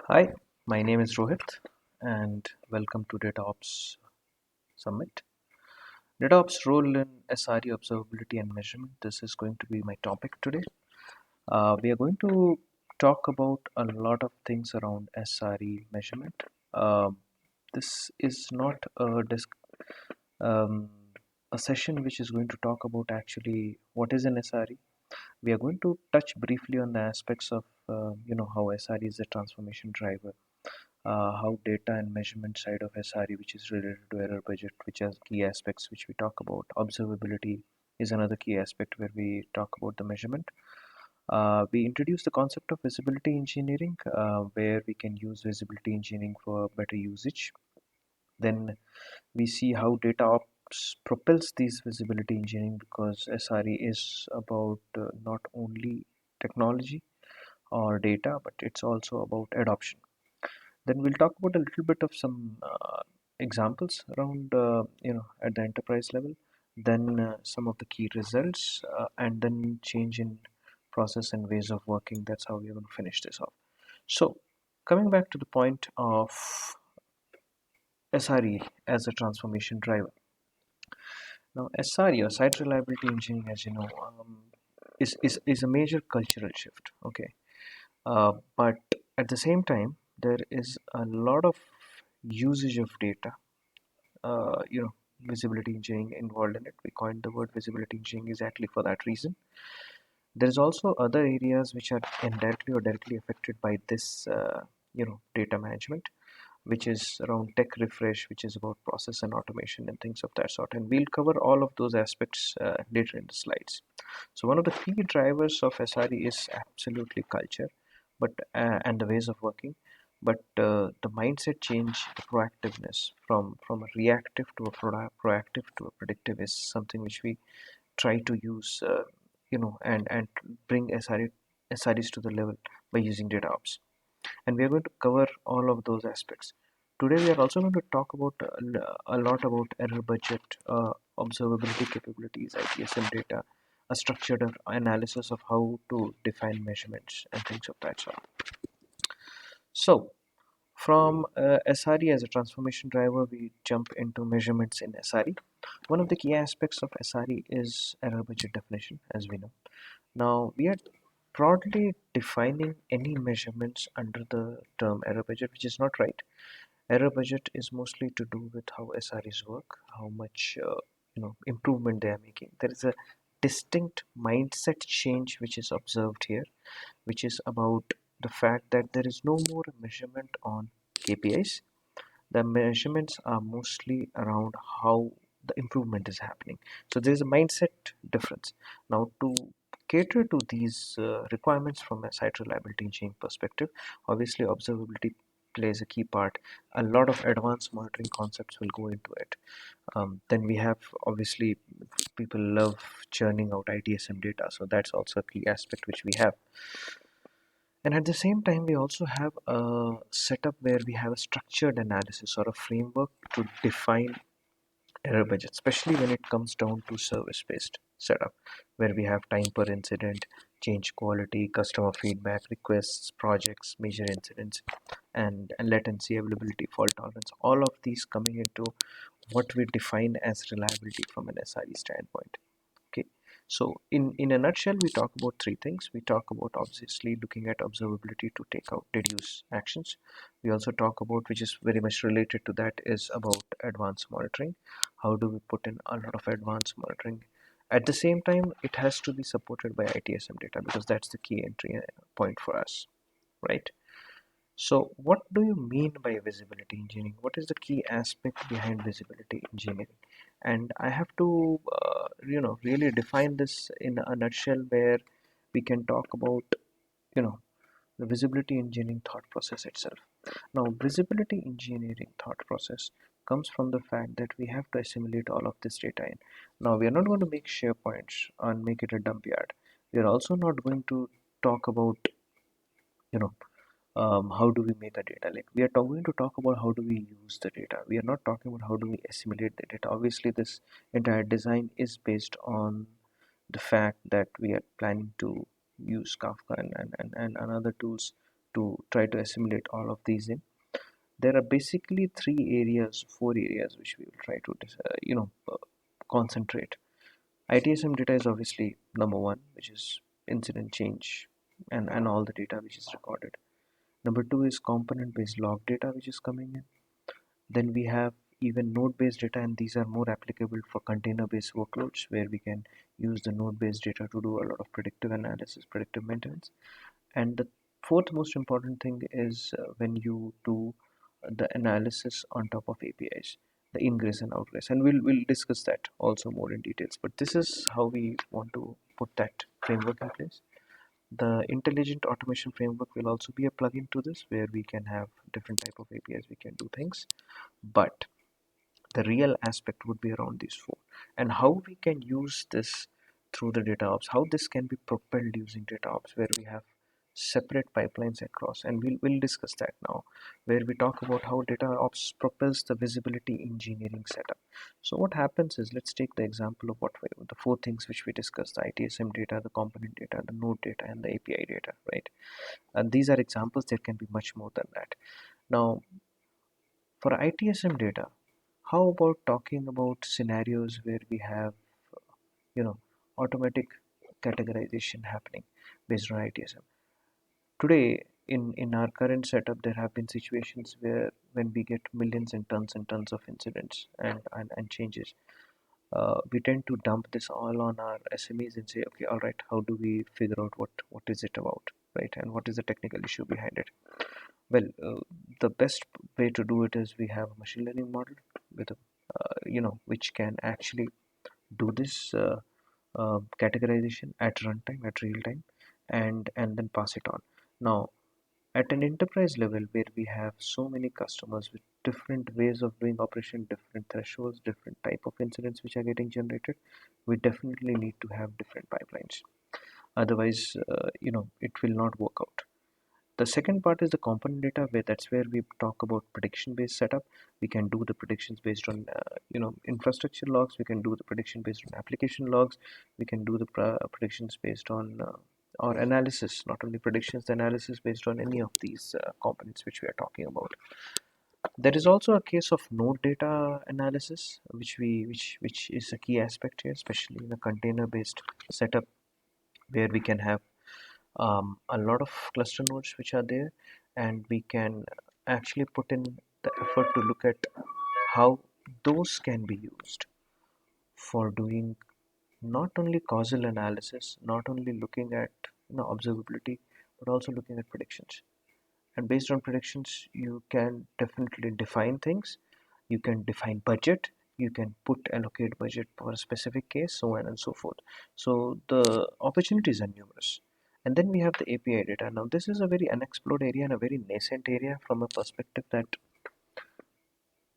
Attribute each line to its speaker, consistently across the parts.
Speaker 1: Hi, my name is Rohit and welcome to DataOps Summit. DataOps role in SRE Observability and Measurement. This is going to be my topic today. We are going to talk about a lot of things around SRE measurement. This is not um, a session which is going to talk about actually what is an SRE. We are going to touch briefly on the aspects of how SRE is a transformation driver, how data and measurement side of SRE, which is related to error budget, which are key aspects which we talk about. Observability is another key aspect where we talk about the measurement. We introduce the concept of visibility engineering, where we can use visibility engineering for better usage. Then we see how DataOps propels these visibility engineering because SRE is about not only technology or data, but it's also about adoption. Then we'll talk about a little bit of some examples around, at the enterprise level. Then some of the key results, and then change in process and ways of working. That's how we're going to finish this off. So, coming back to the point of SRE as a transformation driver. Now, SRE or site reliability engineering, as you know, is a major cultural shift. Okay, but at the same time, there is a lot of usage of data, visibility engineering involved in it. We coined the word visibility engineering exactly for that reason. There's also other areas which are indirectly or directly affected by this, data management, which is around tech refresh, which is about process and automation and things of that sort. And we'll cover all of those aspects later in the slides. So one of the key drivers of SRE is absolutely culture, but and the ways of working. But the mindset change, the proactiveness from a reactive to a proactive to a predictive is something which we try to use, and bring SREs to the level by using DataOps. And we are going to cover all of those aspects. Today, we are also going to talk about a lot about error budget, observability capabilities, ITSM data, a structured analysis of how to define measurements and things of that sort. So, from SRE as a transformation driver, we jump into measurements in SRE. One of the key aspects of SRE is error budget definition, as we know. Now, we are broadly defining any measurements under the term error budget, which is not right. Error budget is mostly to do with how SREs work, how much improvement they are making. There is a distinct mindset change which is observed here, which is about the fact that there is no more measurement on KPIs. The measurements are mostly around how the improvement is happening. So there is a mindset difference. Now, to cater to these requirements from a site reliability engineering perspective, obviously observability plays a key part. A lot of advanced monitoring concepts will go into it. Then we have, obviously, people love churning out ITSM data, so that's also a key aspect which we have. And at the same time, we also have a setup where we have a structured analysis or a framework to define error budget, especially when it comes down to service-based setup, where we have time per incident, change quality, customer feedback, requests, projects, major incidents, and latency, availability, fault tolerance. All of these coming into what we define as reliability from an SRE standpoint. Okay, so in a nutshell, we talk about three things. We talk about obviously looking at observability to take out deduce actions. We also talk about, which is very much related to that, is about advanced monitoring. How do we put in a lot of advanced monitoring? At the same time, it has to be supported by ITSM data because that's the key entry point for us, right? So, what do you mean by visibility engineering? What is the key aspect behind visibility engineering? And I have to, really define this in a nutshell where we can talk about, you know, the visibility engineering thought process itself. Now, visibility engineering thought process comes from the fact that we have to assimilate all of this data in. Now, we are not going to make SharePoints and make it a dump yard. We are also not going to talk about, you know, how do we make a data lake. We are going to talk about how do we use the data. We are not talking about how do we assimilate the data. Obviously, this entire design is based on the fact that we are planning to use Kafka and other tools to try to assimilate all of these in. There are basically four areas which we will try to concentrate. ITSM data is obviously number one, which is incident change and all the data which is recorded. Number two is component based log data which is coming in. Then we have even node based data, and these are more applicable for container based workloads where we can use the node based data to do a lot of predictive analysis, predictive maintenance. And the fourth most important thing is when you do the analysis on top of APIs, the ingress and outgress, and we'll discuss that also more in details. But this is how we want to put that framework in place. The intelligent automation framework will also be a plugin to this, where we can have different type of APIs, we can do things. But the real aspect would be around these four, and how we can use this through the DataOps, how this can be propelled using DataOps, where we have separate pipelines across, and we'll discuss that now, where we talk about how DataOps propels the visibility engineering setup. So what happens is, let's take the example of the four things which we discussed: the ITSM data, the component data, the node data, and the API data, right? And these are examples. There can be much more than that. Now, for ITSM data, how about talking about scenarios where we have, you know, automatic categorization happening based on ITSM? Today, in our current setup, there have been situations where when we get millions and tons of incidents and changes, we tend to dump this all on our SMEs and say, okay, all right, how do we figure out what is it about, right? And what is the technical issue behind it? Well, the best way to do it is we have a machine learning model with a, which can actually do this categorization at runtime, at real time, and then pass it on. Now, at an enterprise level where we have so many customers with different ways of doing operation, different thresholds, different type of incidents which are getting generated, we definitely need to have different pipelines. Otherwise, it will not work out. The second part is the component data, where that's where we talk about prediction based setup. We can do the predictions based on infrastructure logs. We can do the prediction based on application logs. We can do the predictions based on or analysis, not only predictions, the analysis based on any of these components which we are talking about. There is also a case of node data analysis, which is a key aspect here, especially in a container based setup, where we can have a lot of cluster nodes which are there, and we can actually put in the effort to look at how those can be used for doing not only causal analysis, not only looking at observability, but also looking at predictions. And based on predictions, you can definitely define things. You can define budget. You can allocate budget for a specific case, so on and so forth. So the opportunities are numerous. And then we have the API data. Now, this is a very unexplored area and a very nascent area from a perspective that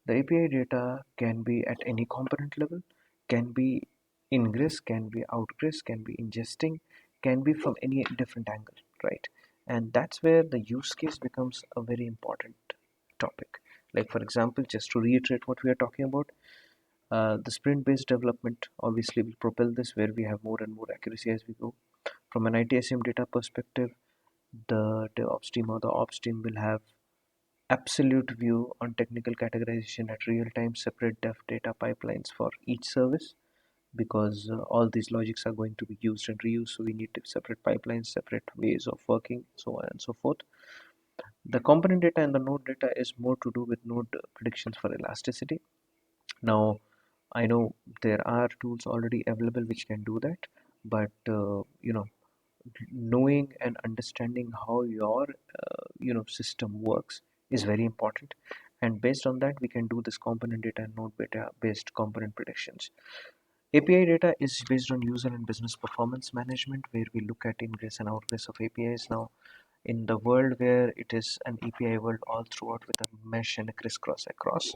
Speaker 1: the API data can be at any component level, can be ingress, can be outgress, can be ingesting, can be from any different angle, right? And that's where the use case becomes a very important topic. Like, for example, just to reiterate what we are talking about, the sprint based development obviously will propel this, where we have more and more accuracy as we go. From an ITSM data perspective, the DevOps team or the ops team will have absolute view on technical categorization at real-time, separate dev data pipelines for each service, because all these logics are going to be used and reused, so we need separate pipelines, separate ways of working, so on and so forth. The component data and the node data is more to do with node predictions for elasticity. Now, I know there are tools already available which can do that, but knowing and understanding how your system works is very important, and based on that we can do this component data and node data based component predictions. API data is based on user and business performance management, where we look at ingress and outgress of APIs. Now, in the world where it is an API world all throughout with a mesh and a crisscross across,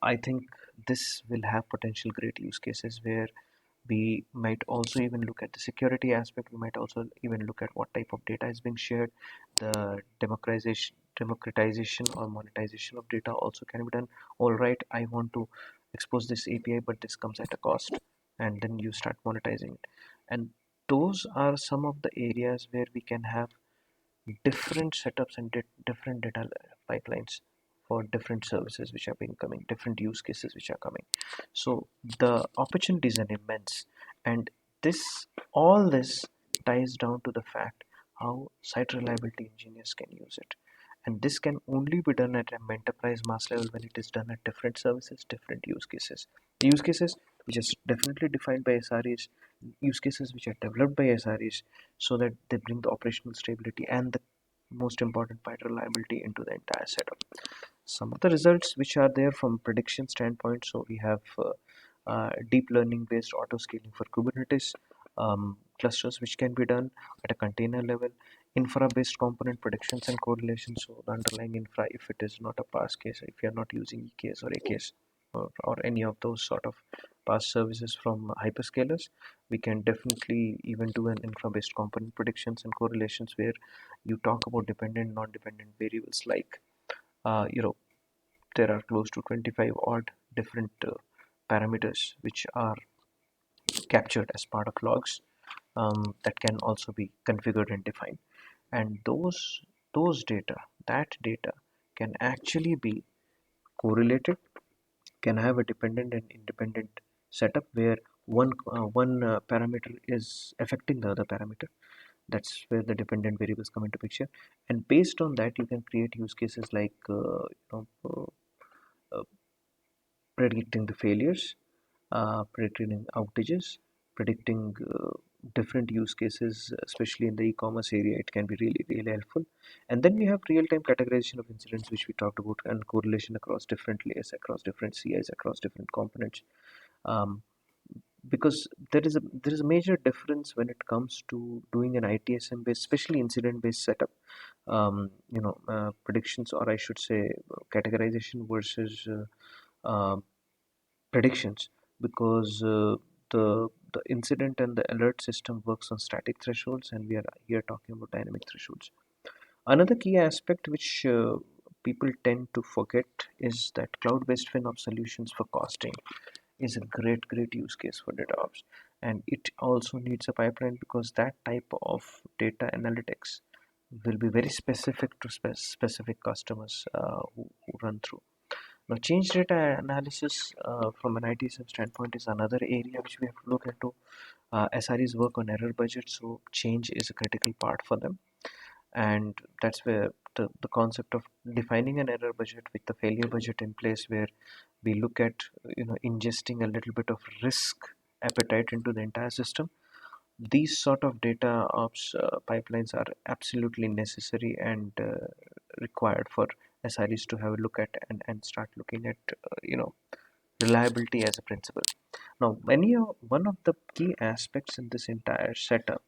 Speaker 1: I think this will have potential great use cases where we might also even look at the security aspect. We might also even look at what type of data is being shared. The democratization or monetization of data also can be done. All right, I want to expose this API, but this comes at a cost, and then you start monetizing it. And those are some of the areas where we can have different setups and different data pipelines for different services which are being coming, different use cases which are coming. So the opportunities are immense, and this all this ties down to the fact how site reliability engineers can use it. And this can only be done at an enterprise mass level when it is done at different services, different use cases. The use cases which is definitely defined by SREs, use cases which are developed by SREs, so that they bring the operational stability and the most important part, reliability, into the entire setup. Some of the results which are there from prediction standpoint, so we have deep learning based auto scaling for Kubernetes clusters which can be done at a container level, infra based component predictions and correlations. So the underlying infra, if it is not a pass case, if you are not using EKS or AKS or any of those sort of pass services from hyperscalers, we can definitely even do an infra based component predictions and correlations where you talk about dependent non-dependent variables like you know, there are close to 25 odd different parameters which are captured as part of logs, that can also be configured and defined, and those data, that data can actually be correlated, can have a dependent and independent setup where one parameter is affecting the other parameter. That's where the dependent variables come into picture, and based on that you can create use cases like uh, predicting the failures, predicting outages, predicting different use cases, especially in the e-commerce area. It can be really, really helpful. And then we have real-time categorization of incidents, which we talked about, and correlation across different layers, across different CIs, across different components. Um, because there is a major difference when it comes to doing an ITSM based, especially incident based setup. Predictions, or I should say, categorization versus predictions, because the incident and the alert system works on static thresholds, and we are here talking about dynamic thresholds. Another key aspect which people tend to forget is that cloud-based FinOps solutions for costing is a great use case for DataOps, and it also needs a pipeline because that type of data analytics will be very specific to specific customers who run through. Now, change data analysis from an ITSM standpoint is another area which we have to look into. SREs work on error budget, so change is a critical part for them, and that's where the concept of defining an error budget with the failure budget in place, where we look at ingesting a little bit of risk appetite into the entire system. These sort of data ops pipelines are absolutely necessary and required for SREs to have a look at, and start looking at reliability as a principle. Now, one of the key aspects in this entire setup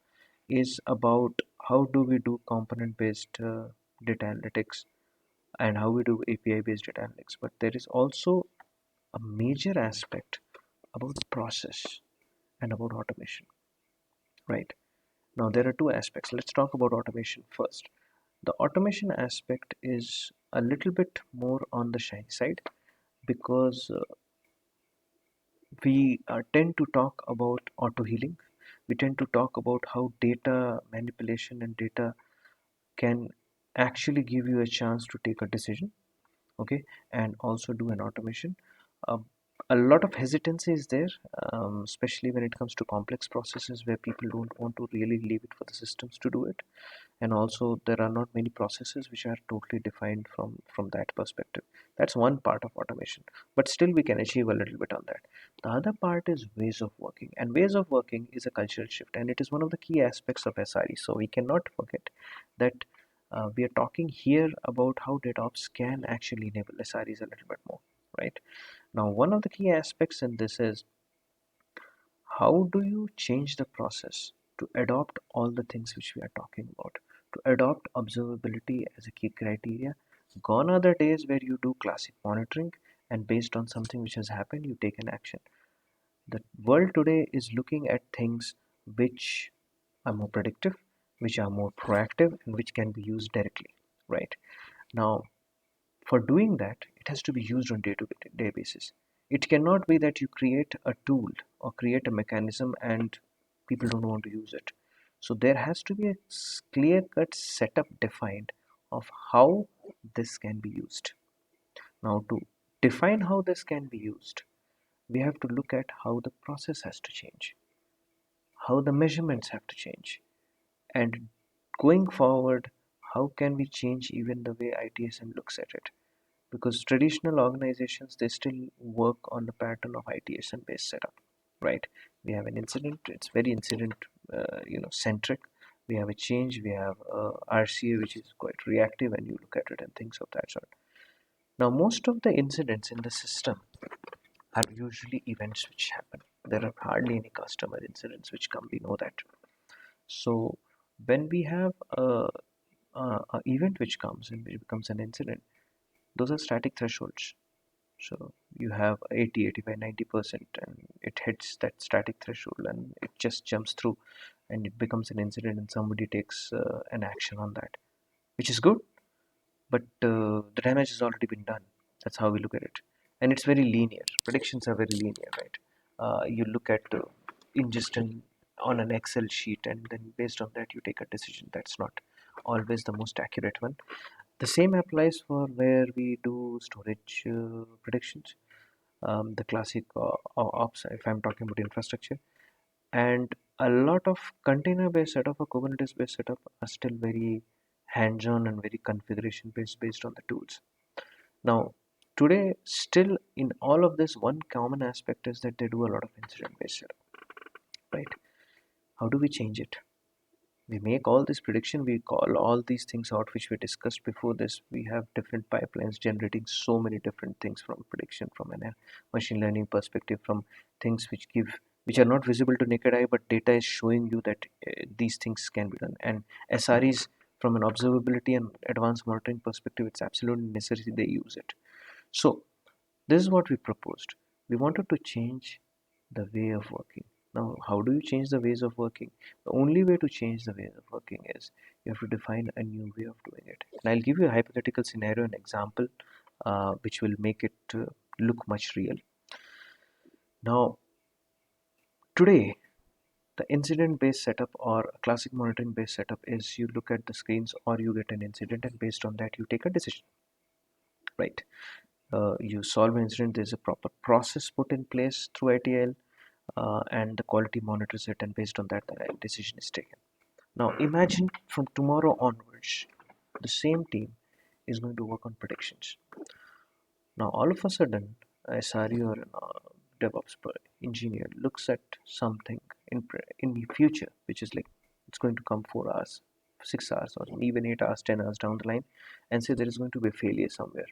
Speaker 1: is about how do we do component based data analytics and how we do API based data analytics. But there is also a major aspect about process and about automation, right? Now, there are two aspects. Let's talk about automation first. The automation aspect is a little bit more on the shiny side, because we tend to talk about auto healing. We tend to talk about how data manipulation and data can actually give you a chance to take a decision, okay, and also do an automation. uh, a lot of hesitancy is there, especially when it comes to complex processes where people don't want to really leave it for the systems to do it, and also there are not many processes which are totally defined from that perspective. That's one part of automation, but still we can achieve a little bit on that. The other part is ways of working, and ways of working is a cultural shift, and it is one of the key aspects of SRE. So we cannot forget that we are talking here about how DataOps can actually enable SREs a little bit more, right? Now, one of the key aspects in this is how do you change the process to adopt all the things which we are talking about, to adopt observability as a key criteria. Gone are the days where you do classic monitoring and based on something which has happened you take an action. The world today is looking at things which are more predictive, which are more proactive, and which can be used directly, right? Now, for doing that, it has to be used on day-to-day basis. It cannot be that you create a tool or create a mechanism and people don't want to use it. So there has to be a clear-cut setup defined of how this can be used. Now, to define how this can be used, we have to look at how the process has to change, how the measurements have to change, and going forward, how can we change even the way ITSM looks at it? Because traditional organizations, they still work on the pattern of ITSM based setup, right? We have an incident, it's very incident centric. We have a change, we have RCA, which is quite reactive, and you look at it and things of that sort. Now, most of the incidents in the system are usually events which happen. There are hardly any customer incidents which come, we know that. So when we have a event which comes and it becomes an incident, those are static thresholds. So you have 80, 85, 90%, and it hits that static threshold and it just jumps through and it becomes an incident, and somebody takes an action on that, which is good, but the damage has already been done. That's how we look at it. And it's very linear. Predictions are very linear, right? You look at on an Excel sheet, and then based on that, you take a decision. That's not always the most accurate one. The same applies for where we do storage predictions, the classic ops, if I'm talking about infrastructure. And a lot of container-based setup or Kubernetes-based setup are still very hands-on and very configuration-based based on the tools. Now, today, still in all of this, one common aspect is that they do a lot of incident-based setup, right? How do we change it? We make all this prediction, we call all these things out which we discussed before this. We have different pipelines generating so many different things, from prediction, from a machine learning perspective, from things which are not visible to naked eye, but data is showing you that these things can be done. And SREs, from an observability and advanced monitoring perspective, it's absolutely necessary they use it. So this is what we proposed. We wanted to change the way of working. Now, how do you change the ways of working? The only way to change the way of working is you have to define a new way of doing it. And I'll give you a hypothetical scenario, an example, which will make it look much real. Now, today, the incident-based setup or a classic monitoring-based setup is you look at the screens or you get an incident, and based on that, you take a decision, right? You solve an incident, there's a proper process put in place through ITL, and the quality monitors it, and based on that, the decision is taken. Now imagine from tomorrow onwards, the same team is going to work on predictions. Now all of a sudden, a SRE or a DevOps engineer looks at something in the future, which is like it's going to come 4 hours, 6 hours, or even 8 hours, 10 hours down the line, and say there is going to be a failure somewhere.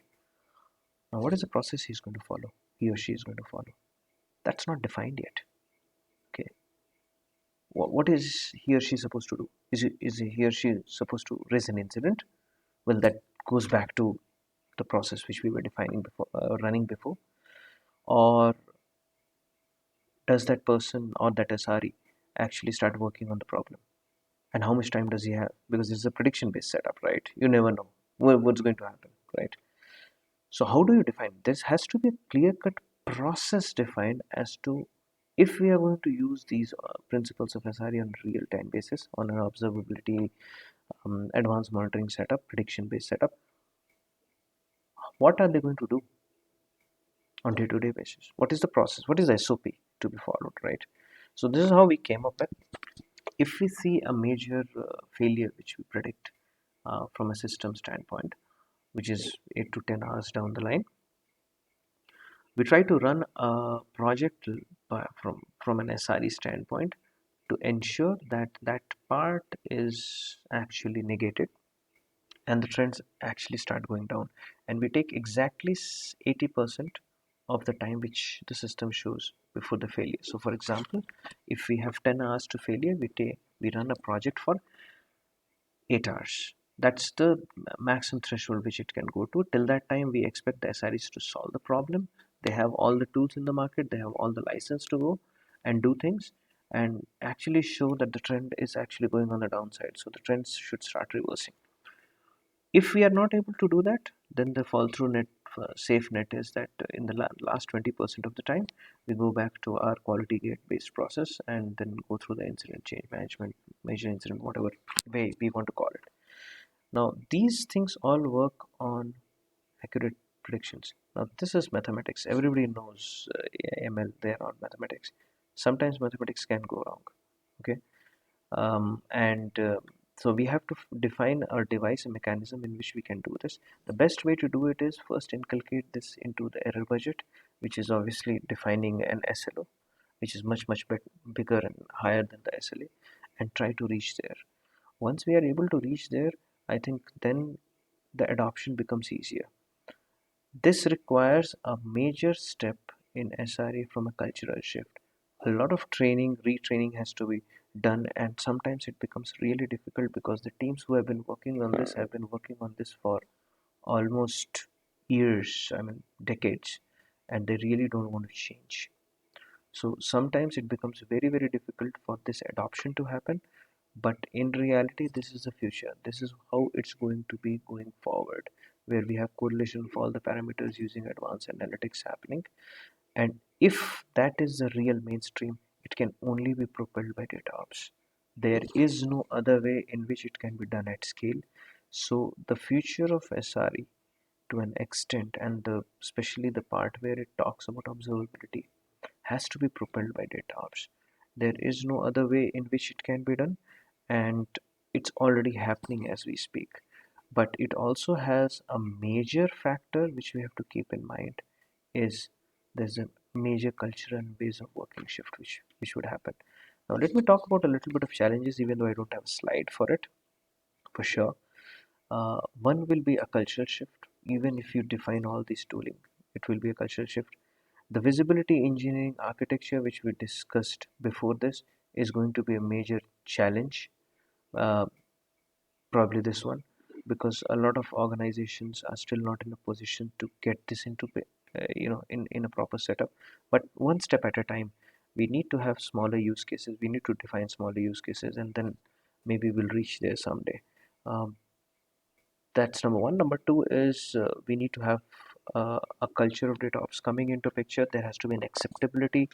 Speaker 1: Now what is the process he's going to follow? He or she is going to follow. That's not defined yet. Okay, what is he or she supposed to do? Is he or she supposed to raise an incident? Well, that goes back to the process which we were defining before, running before. Or does that person or that SRE actually start working on the problem? And how much time does he have? Because this is a prediction based setup, right? You never know what's going to happen, right? So how do you define? There has to be a clear cut process defined as to if we are going to use these principles of SRE on a real time basis, on an observability, advanced monitoring setup, prediction based setup, what are they going to do on day-to-day basis? What is the process? What is the SOP to be followed, right? So this is how we came up with. If we see a major failure which we predict from a system standpoint, which is 8 to 10 hours down the line, we try to run a project from an SRE standpoint to ensure that that part is actually negated and the trends actually start going down, and we take exactly 80% of the time which the system shows before the failure. So for example, if we have 10 hours to failure, we run a project for 8 hours. That's the maximum threshold which it can go to. Till that time, we expect the SREs to solve the problem. They have all the tools in the market, they have all the license to go and do things and actually show that the trend is actually going on the downside. So the trends should start reversing. If we are not able to do that, then the fall through net safe net is that in the last 20% of the time, we go back to our quality gate based process and then go through the incident change management, measure incident, whatever way we want to call it. Now, these things all work on accurate predictions. Now, this is mathematics. Everybody knows ML, they are on mathematics. Sometimes mathematics can go wrong. Okay. And so we have to define or devise a mechanism in which we can do this. The best way to do it is first inculcate this into the error budget, which is obviously defining an SLO, which is much bigger and higher than the SLA, and try to reach there. Once we are able to reach there, I think then the adoption becomes easier. This requires a major step in SRE from a cultural shift. A lot of training, retraining has to be done, and sometimes it becomes really difficult because the teams who have been working on this have been working on this for almost years, I mean decades, and they really don't want to change. So sometimes it becomes very difficult for this adoption to happen, but in reality, this is the future. This is how it's going to be going forward, where we have correlation of all the parameters using advanced analytics happening. And if that is the real mainstream, it can only be propelled by DataOps. There is no other way in which it can be done at scale. So the future of SRE to an extent, and especially the part where it talks about observability, has to be propelled by DataOps. There is no other way in which it can be done, and it's already happening as we speak. But it also has a major factor which we have to keep in mind is there's a major cultural and ways of working shift which would happen. Now let me talk about a little bit of challenges, even though I don't have a slide for it for sure. One will be a cultural shift. Even if you define all this tooling, it will be a cultural shift. The visibility engineering architecture, which we discussed before this, is going to be a major challenge. Uh, Probably this one, because a lot of organizations are still not in a position to get this into in a proper setup. But one step at a time, we need to have smaller use cases. We need to define smaller use cases, and then maybe we'll reach there someday. Um, that's number one. Number two is we need to have a culture of data ops coming into picture. There has to be an acceptability.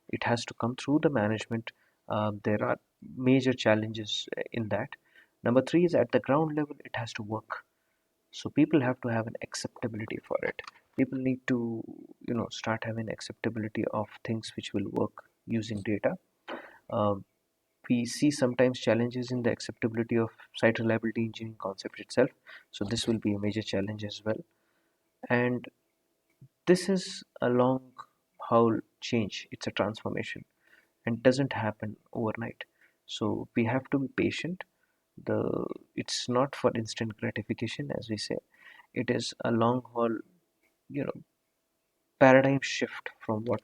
Speaker 1: It has to come through the management. There are major challenges in that. Number three is at the ground level, it has to work. So people have to have an acceptability for it. People need to, start having acceptability of things which will work using data. Um, we see sometimes challenges in the acceptability of site reliability engineering concept itself. So this will be a major challenge as well. And this is a long haul change. It's a transformation and doesn't happen overnight. So we have to be patient. It's not for instant gratification, as we say. It is a long haul, you know, paradigm shift from what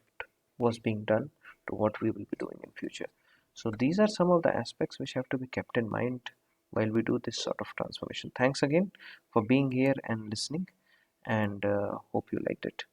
Speaker 1: was being done to what we will be doing in future. So these are some of the aspects which have to be kept in mind while we do this sort of transformation. Thanks again for being here and listening, and hope you liked it.